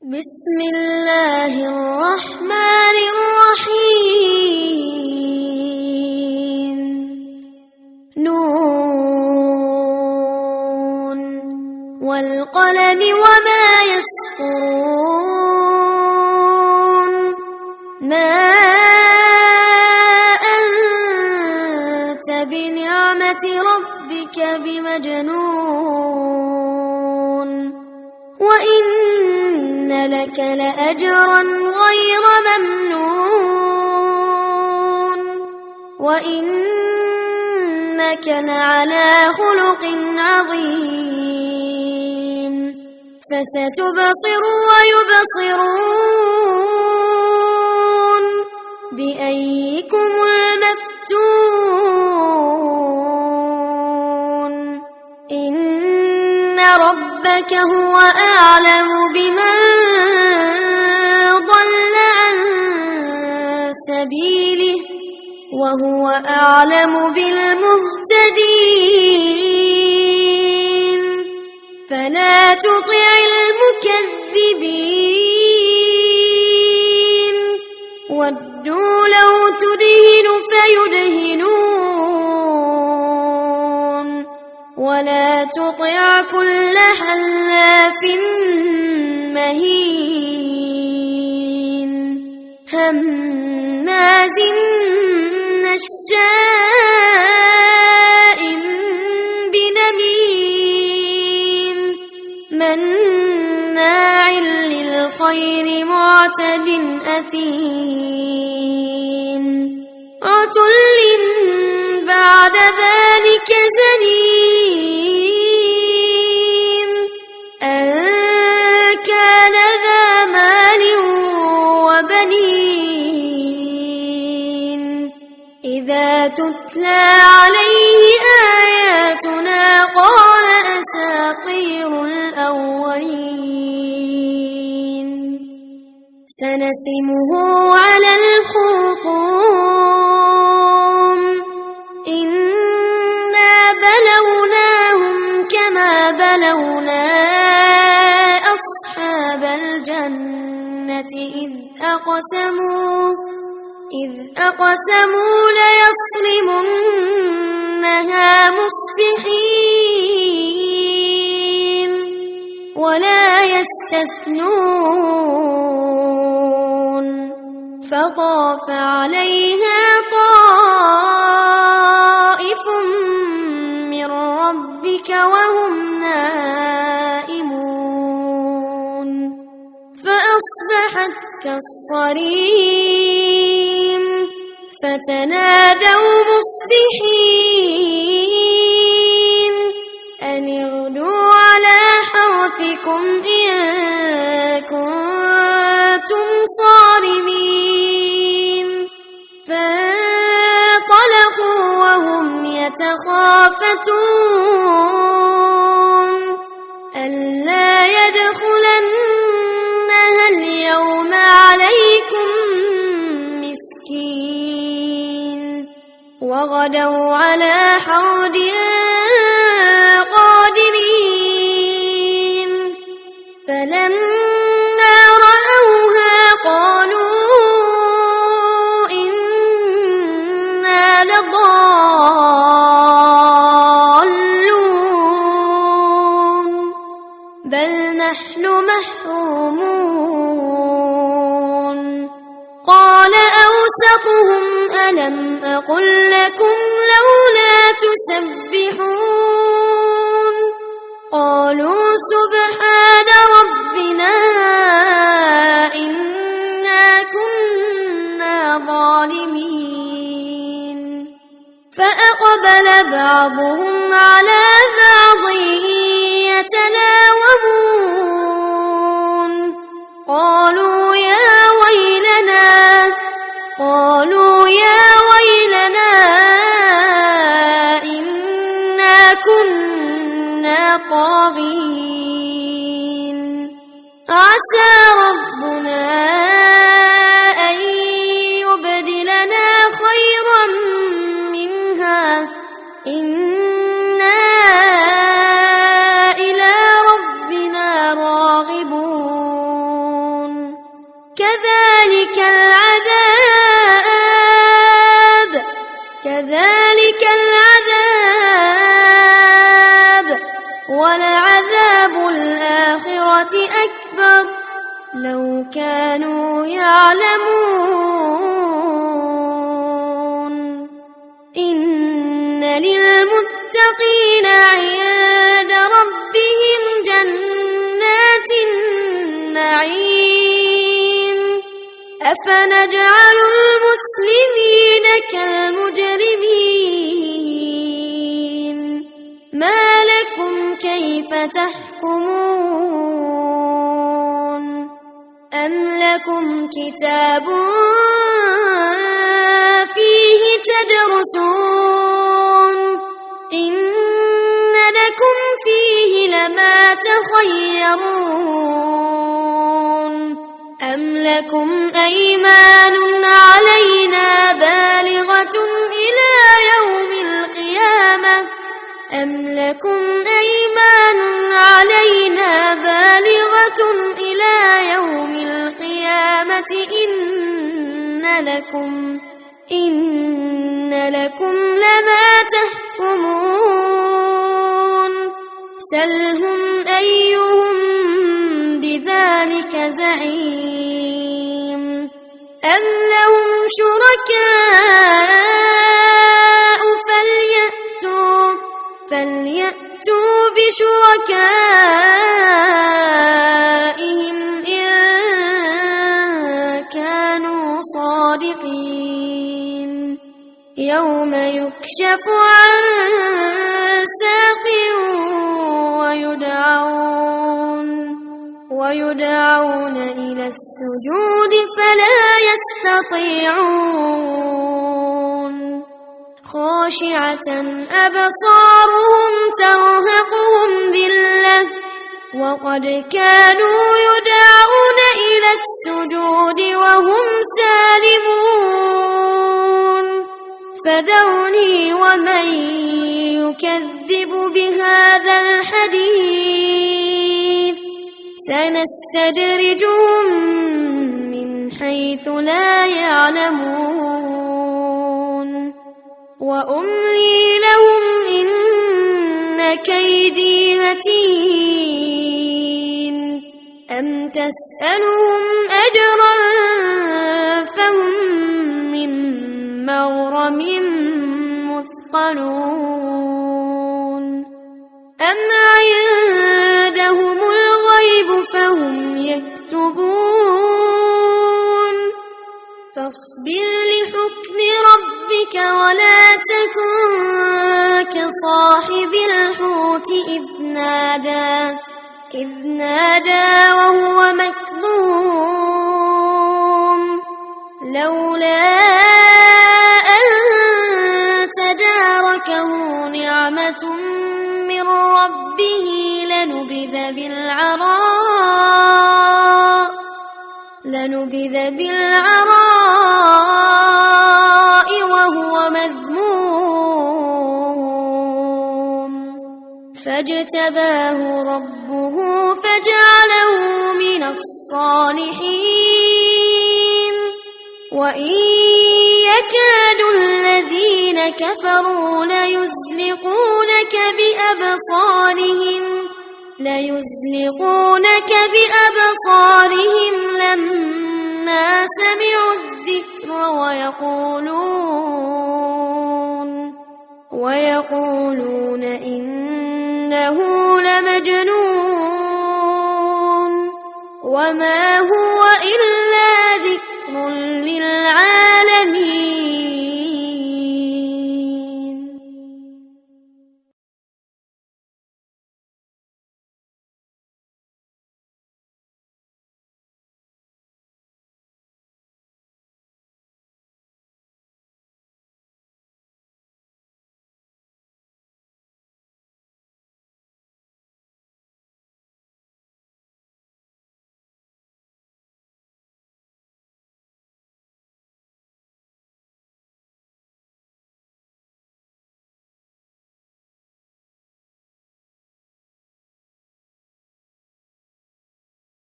بسم الله الرحمن الرحيم. نون والقلم وما يسطرون. ما أنت بنعمة ربك بمجنون وإن لك لأجرا غير ممنون وإنك لعلى خلق عظيم. فستبصر ويبصرون بأيكم المفتون. إن ربك هو أعلم بمن ضل عن سبيله وهو أعلم بالمهتدين. فلا تطع المكذبين ودوا لو تدهن فيدهنون ولا تطع كل حلاف مهين هماز مشاء بنميم مناع للخير معتد أثيم. عتل بعد ذلك زنيم أن كان ذا مال وبنين. إذا تتلى عليه آياتنا قال أساطير الأولين. سنسمه على الخرطوم. إنا بلوناهم كما بلونا أصحاب الجنة إذ أقسموا ليصرمنها مصبحين ولا يستثنون. فطاف عليها طائف من ربك وهم نائمون فأصبحت كالصريم. فتنادوا مصبحين أن اغدوا على حرثكم إن كنتم صارمين. فانطلقوا وهم يتخافتون ألا يدخلنها اليوم عليكم مسكين. وغدوا على حرد قادرين. فلما رأوها قالوا إنا لضالون بل نحن محرومون. قال أوسطهم ألم أقل لكم لولا تسبحون. قالوا سبحان ربنا إنا كنا ظالمين. فأقبل بعضهم على بعض يتلاومون. قالوا يا ويلنا إنا كنا طاغين. عسى ربنا أن يبدلنا خيرا منها إنا إلى ربنا راغبون. كذلك العذاب ولعذاب الآخرة أكبر لو كانوا يعلمون إن للمتقين عند ربهم جنات النعيم أفنجعل المسلمين كالمجرمين ما لكم كيف تحكمون أم لكم كتاب فيه تدرسون إن لكم فيه لما تخيرون أم لكم أيمان علينا بالغة إلى يوم القيامة إن لكم لما تحكمون سلهم أيهم بذلك زعيم أم لهم شركاء فليأتوا بشركائهم إن كانوا صادقين يوم يكشف عن ساق ويدعون إلى السجود فلا يستطيعون خاشعة أبصارهم ترهقهم ذلة وقد كانوا يدعون إلى السجود وهم سالمون فذرني ومن يكذب بهذا الحديث سنستدرجهم من حيث لا يعلمون وأملي لهم إن كيدي متين أم تسألهم أجرا فهم من مغرم مثقلون أم عندهم الغيب فهم يكتبون فاصبر لحكم ربك ولا تكن كصاحب الحوت إذ نادى وهو مكظوم لولا أن تداركه نعمة من ربه لنبذ بالعراء وهو مذموم فاجتباه ربه فجعله من الصالحين وإن يكاد الذين كفروا ليزلقونك بأبصارهم لما سمعوا الذكر ويقولون إنه لمجنون وما هو إلا ذكر للعالمين